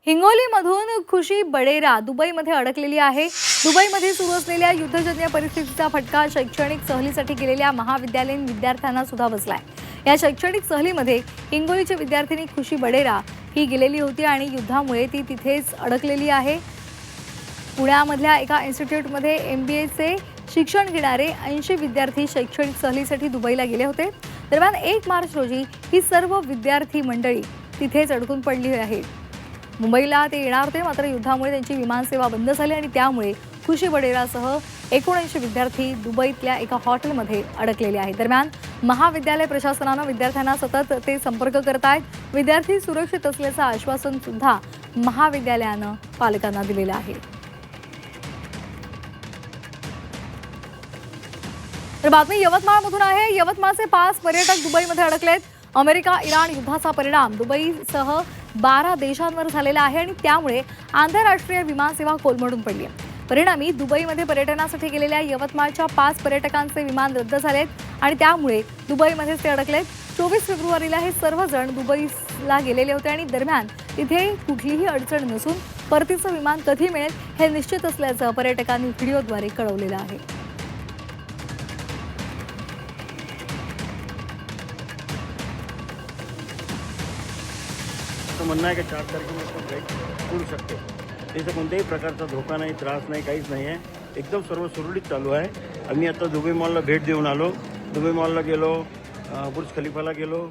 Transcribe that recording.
हिंगोलीमधून खुशी बडेरा दुबईमध्ये अडकलेली आहे। दुबईमध्ये सुरू असलेल्या युद्धजन्य परिस्थितीचा फटका शैक्षणिक सहलीसाठी गेलेल्या महाविद्यालयीन विद्यार्थ्यांना सुद्धा बसलाय। या शैक्षणिक सहलीमध्ये हिंगोलीची विद्यार्थिनी खुशी बडेरा ही गेलेली होती आणि युद्धामुळे ती तिथेच अडकलेली आहे। पुण्यामधल्या एका इन्स्टिट्यूटमध्ये MBAचे शिक्षण घेणारे 80 विद्यार्थी शैक्षणिक सहलीसाठी दुबईला गेले होते। दरम्यान 1 मार्च रोजी ही सर्व विद्यार्थी मंडळी तिथेच अडकून पडली आहे। मुंबईला ते येणार होते, मात्र युद्धामुळे त्यांची विमानसेवा बंद झाली आणि त्यामुळे खुशी बडेरासह 79 विद्यार्थी दुबईतल्या एका हॉटेलमध्ये अडकलेले आहेत। दरम्यान महाविद्यालय प्रशासनाने विद्यार्थ्यांना सतत ते संपर्क करत आहेत। विद्यार्थी सुरक्षित असल्याचं आश्वासन सुद्धा महाविद्यालयाने पालकांना दिलेलं आहे। तर बातमी यवतमाळमधून आहे। यवतमाळचे 5 पर्यटक दुबईमध्ये अडकलेत। अमेरिका इराण युद्धाचा परिणाम दुबईसह 12 देशांवर झालेला आहे आणि त्यामुळे आंतरराष्ट्रीय विमानसेवा कोलमडून पडली आहे। परिणामी दुबईमध्ये पर्यटनासाठी गेलेल्या यवतमाळच्या 5 पर्यटकांचे विमान रद्द झालेत आणि त्यामुळे दुबईमध्येच ते अडकलेत। 24 फेब्रुवारीला हे सर्वजण दुबईला गेलेले होते आणि दरम्यान इथे कुठलीही अडचण नसून परतीचं विमान कधी मिळेल हे निश्चित असल्याचं पर्यटकांनी व्हिडिओद्वारे कळवलेलं आहे। म्हणणं आहे की 4 तारखेला फ्लाईट उडू शकते। त्याचा कोणत्याही प्रकारचा धोका नाही, त्रास नाही, काहीच नाही आहे। एकदम सर्व सुरळीत चालू आहे। आम्ही आता दुबई मॉलला भेट देऊन आलो। दुबई मॉलला गेलो, बुर्ज खलिफाला गेलो,